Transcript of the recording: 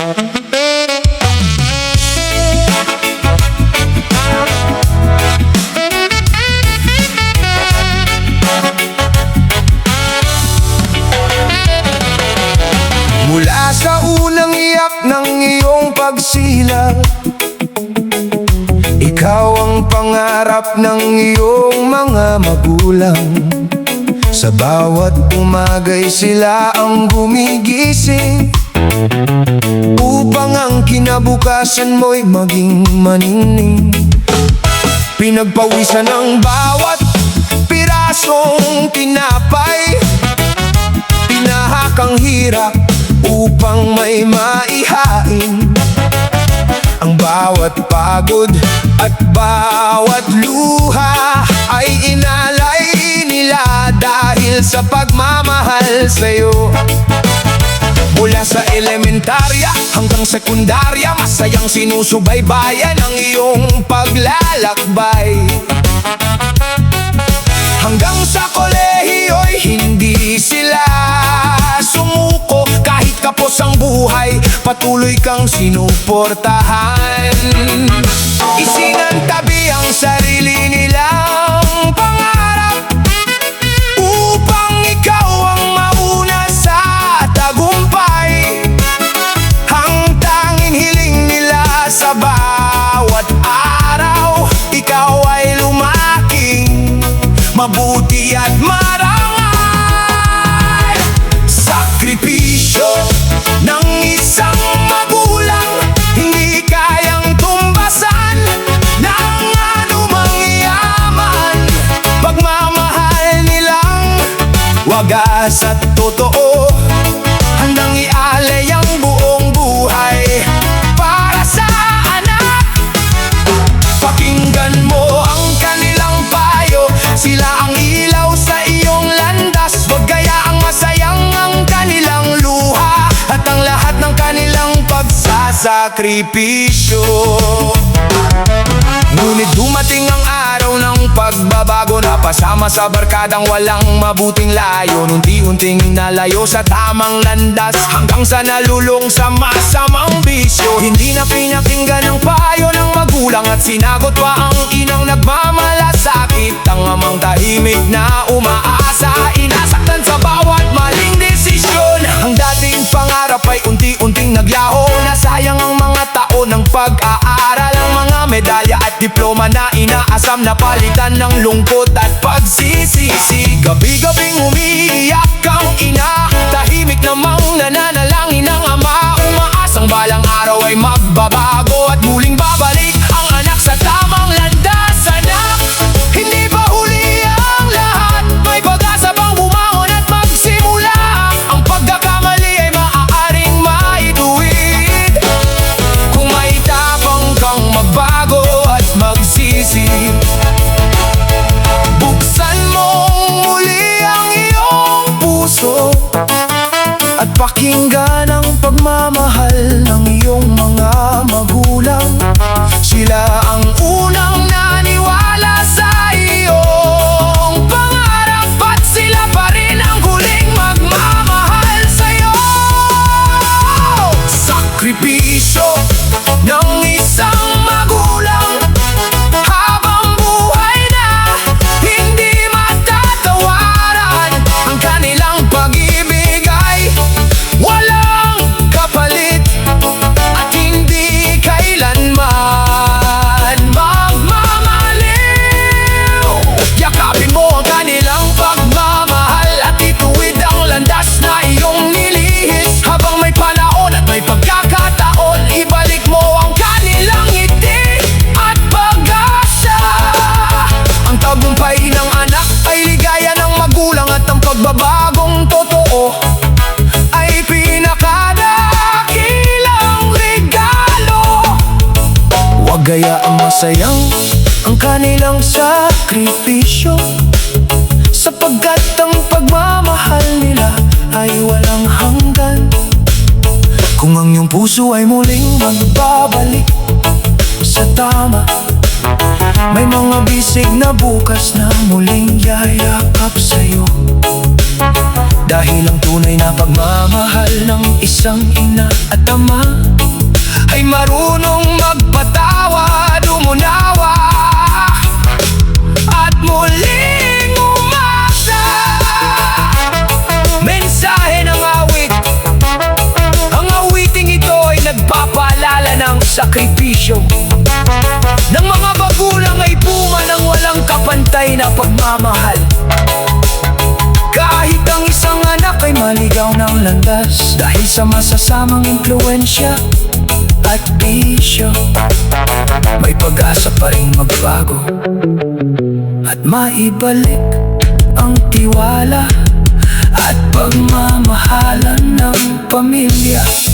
Mula sa unang iyak ng iyong pagsilang, ikaw ang pangarap ng iyong mga magulang. Sa bawat umaga'y sila ang gumigising upang ang kinabukasan mo'y maging maningning. Pinagpawisan ang bawat pirasong tinapay, tinahakang hirap upang may maihain. Ang bawat pagod at bawat luha ay inalay nila dahil sa pagmamahal sa'yo. Mula sa elementarya hanggang sekundarya, masayang sinusubaybayan ang iyong paglalakbay. Hanggang sa kolehiyo'y hindi sila sumuko. Kahit kapos ang buhay, patuloy kang sinuportahan. Isinantabi ang sarili nilang pangarap upang ikaw ang mauna sa tagumpay. Ang tanging hiling nila sa bawat araw, ikaw ay lumaking mabuti at marangal. Sakripisyo ng isang magulang, hindi kayang tumbasan ng anumang yaman. Pagmamahal nilang wagas at totoo, handang ialay ang buong buhay para sa anak. Pakinggan mo ang kanilang payo, sila ang ilaw sa iyong landas. Huwag gayaang masayang ang kanilang luha at ang lahat ng kanilang pagsasakripisyo. Ngunit dumating ang araw ng pagbabago, na pasama sa barkadang walang mabuting layo. Unti-unting nalayo sa tamang landas, hanggang sa nalulong sa masamang bisyo. Hindi na pinakinggan ang payo ng magulang, at sinagot pa ang inang nagmamalasakit. Ang amang tahimik na umaasa, inasaktan sa bawat maling desisyon. Ang dating pangarap ay unti-unting naglaho. Nasayang ang mga taon ng pag-aaral, ang mga medalya at diploma na inaasam na palitan ng lungkot at pagsisisi. Gabi-gabing umiiyak ang ina, tahimik namang nananalangin ang ama. Umaasang balang araw ay magbabago at muling babalik ang anak sa tamang landas. Anak, hindi pa huli ang lahat, may pag-asa pang bumangon at magsimula. Ang pagkakamali ay maaaring maituwid kung may tapang kang magbago at magsisi. Buksan mong muli ang iyong puso at pakinggan ang pagmamahal ng iyong mga magulang. Sila ang unang naniwala sa iyong pangarap, at sila pa rin ang huling magmamahal sa'yo. Sakripisyo ng isang magulang, habang buhay na hindi matatawaran. Ang kanilang pag-ibig ay walang kapalit at hindi kailanman magmamaliw. Yakapin mo ang kanilang pagmamahal at ituwid ang landas na iyong nilihis. Habang may panahon at may pagkakataon, ibalik mo ang kanilang ngiti at pag-asa. Ang tagumpay ng anak ay ligaya ng magulang, at ang pagbabagong totoo ay pinakadakilang regalo. Huwag gayaang masayang ang kanilang sakripisyo, sapagkat ang pagmamahal nila ay walang hanggan. Kung ang iyong puso ay muling magbabalik sa tama, may mga bisig na bukas na muling yayakap sa'yo. Dahil ang tunay na pagmamahal ng isang ina at ama ay marunong magpatawad, umunawa at muling umasa. Mensahe ng awit. Ang awiting ito ay nagpapaalala ng sakripisyo ng mga magulang ay bunga ng walang kapantay na pagmamahal. Kahit ang isang anak ay maligaw ng landas dahil sa masasamang impluensya at bisyo, may pag-asa pa rin magbago at maibalik ang tiwala at pagmamahalan ng pamilya.